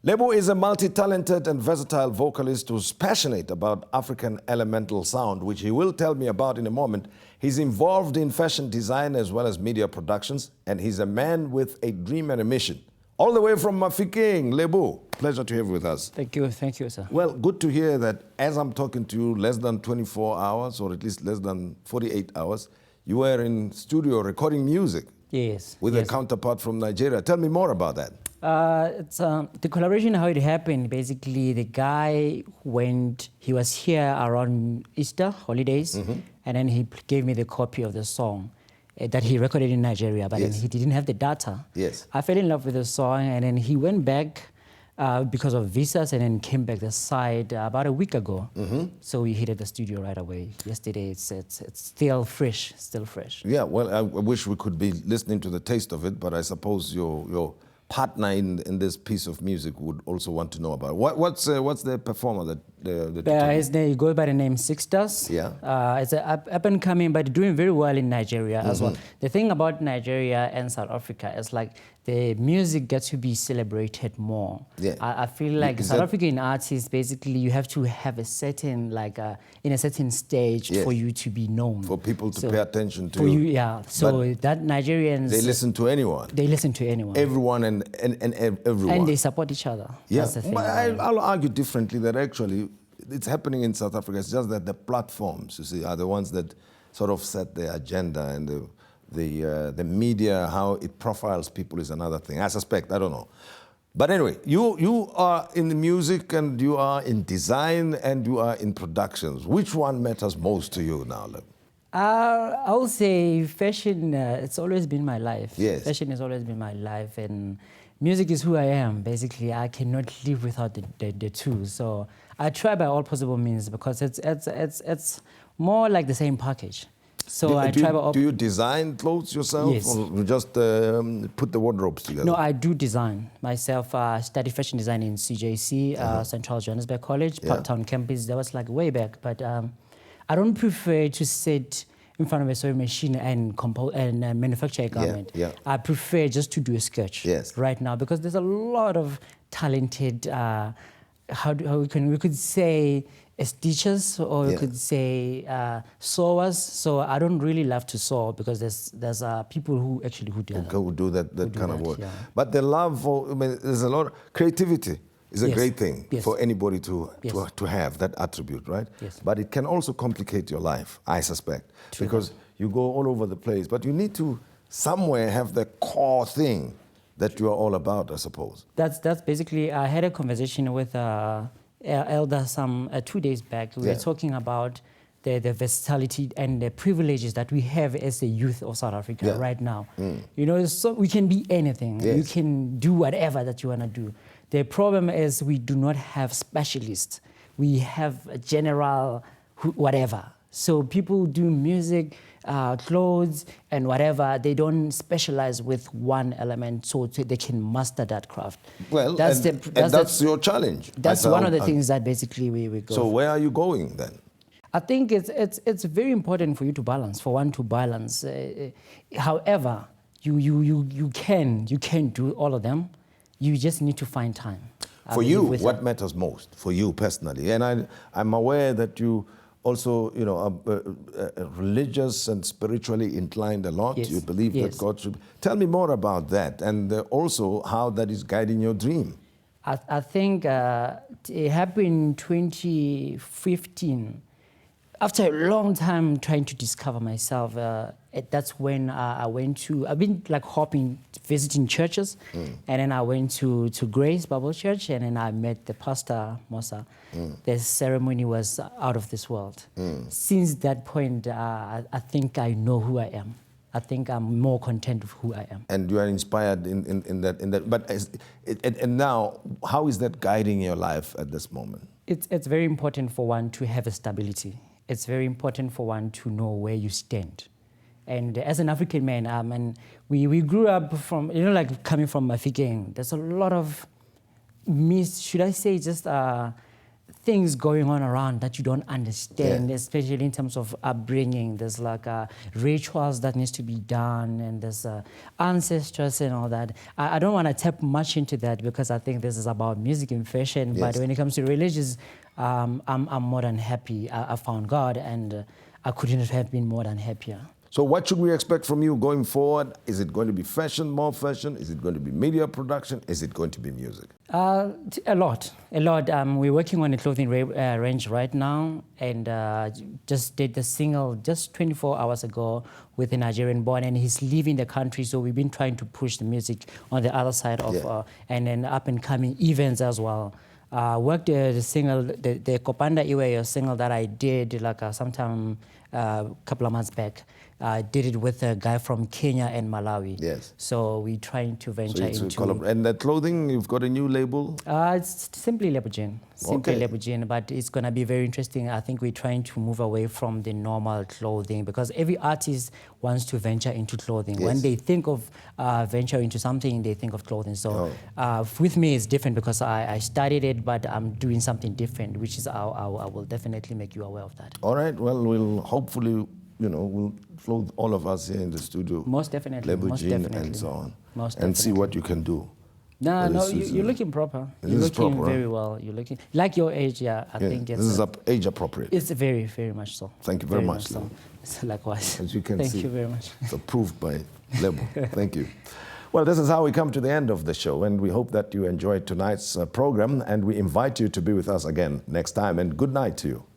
Lebo is a multi-talented and versatile vocalist who's passionate about African elemental sound, which he will tell me about in a moment. He's involved in fashion design as well as media productions, and he's a man with a dream and a mission. All the way from Mafikeng, Lebo. Pleasure to have you with us. Thank you, sir. Well, good to hear that as I'm talking to you, less than 24 hours, or at least less than 48 hours, you were in studio recording music. Yes. With a counterpart from Nigeria. Tell me more about that. It's the collaboration, how it happened. Basically, the guy he was here around Easter holidays, and then he gave me the copy of the song that he recorded in Nigeria, but then he didn't have the data. Yes. I fell in love with the song, and then he went back because of visas, and then came back the side about a week ago. So we hit at the studio right away. Yesterday, it's still fresh, Yeah, well, I wish we could be listening to the taste of it, but I suppose your partner in this piece of music would also want to know about it. What's the performer his name, he goes by the name Sixtus. Yeah. It's up and coming, but doing very well in Nigeria as well. The thing about Nigeria and South Africa is like the music gets to be celebrated more. Yeah. I feel like South African artists, basically you have to have a certain, in a certain stage for you to be known. For people to pay attention to. For you, yeah. So but that Nigerians... They listen to anyone. They listen to anyone. Everyone and everyone. And they support each other. Yeah, that's the thing. But I'll argue differently that actually it's happening in South Africa. It's just that the platforms, you see, are the ones that sort of set the agenda, and the media, how it profiles people is another thing. I suspect, I don't know. But anyway, you are in the music, and you are in design, and you are in productions. Which one matters most to you now, Lebo? I would say fashion, it's always been my life. Yes. Fashion has always been my life, and music is who I am. Basically, I cannot live without the two. So I try by all possible means, because it's more like the same package. So do you design clothes yourself? Yes. Or just put the wardrobes together? No, I do design myself. I studied fashion design in CJC, Central Johannesburg College, Parktown campus. That was like way back. But I don't prefer to sit in front of a sewing machine and manufacture a garment. Yeah. I prefer just to do a sketch right now, because there's a lot of talented, we could say stitchers, or we could say sewers. So I don't really love to sew, because there's people who do that kind of work. Yeah. But the love for, there's a lot of creativity. Is a great thing for anybody to have that attribute, right? Yes. But it can also complicate your life, I suspect, because you go all over the place. But you need to somewhere have the core thing that you are all about, I suppose. That's basically. I had a conversation with elder 2 days back. We were talking about the versatility and the privileges that we have as the youth of South Africa right now. You know, so we can be anything. You can do whatever that you want to do. The problem is we do not have specialists. We have a general whatever. So people do music, clothes, and whatever. They don't specialize with one element, so they can master that craft. Well, that's your challenge. That's one of the things that basically we go. So where are you going then? I think it's very important for you to balance, for one to balance. However, you can do all of them. You just need to find time. For you, what matters most for you personally? And I'm aware that you also, are religious and spiritually inclined a lot. You believe that God should. Tell me more about that, and also how that is guiding your dream. I think it happened in 2015. After a long time trying to discover myself, that's when I've been like hopping, visiting churches, and then I went to Grace Bible Church, and then I met the pastor, Mosa. The ceremony was out of this world. Since that point, I think I know who I am. I think I'm more content with who I am. And you are inspired in that. But and now, how is that guiding your life at this moment? It's very important for one to have a stability. It's very important for one to know where you stand. And as an African man, and we grew up from, like coming from Mafikeng, there's a lot of things going on around that you don't understand, especially in terms of upbringing. There's like rituals that needs to be done, and there's ancestors and all that. I don't want to tap much into that because I think this is about music and fashion. But when it comes to religious, I'm more than happy. I found God, and I couldn't have been more than happier. So what should we expect from you going forward? Is it going to be fashion, more fashion? Is it going to be media production? Is it going to be music? A lot. We're working on a clothing range right now, and just did the single just 24 hours ago with a Nigerian born, and he's leaving the country, so we've been trying to push the music on the other side of, and then up and coming events as well. Worked the single, the Kopanda Iwe single that I did like sometime a couple of months back. I did it with a guy from Kenya and Malawi. Yes. So we're trying to venture into... And the clothing, you've got a new label? It's simply Lebo Jean. Simply Lebo Jean, but it's going to be very interesting. I think we're trying to move away from the normal clothing because every artist wants to venture into clothing. Yes. When they think of venture into something, they think of clothing. So with me, it's different because I studied it, but I'm doing something different, which is I will definitely make you aware of that. All right. Well, we'll hopefully... we'll float all of us here in the studio. Most definitely. Lebo Jean and so on. And see what you can do. No, you're looking proper. You're looking very well. You're looking like your age, I think. This is age appropriate. It's very, very much so. Thank you very much. So. Likewise. As you can see. Thank you very much. It's approved by Lebo. Thank you. Well, this is how we come to the end of the show, and we hope that you enjoyed tonight's program, and we invite you to be with us again next time, and good night to you.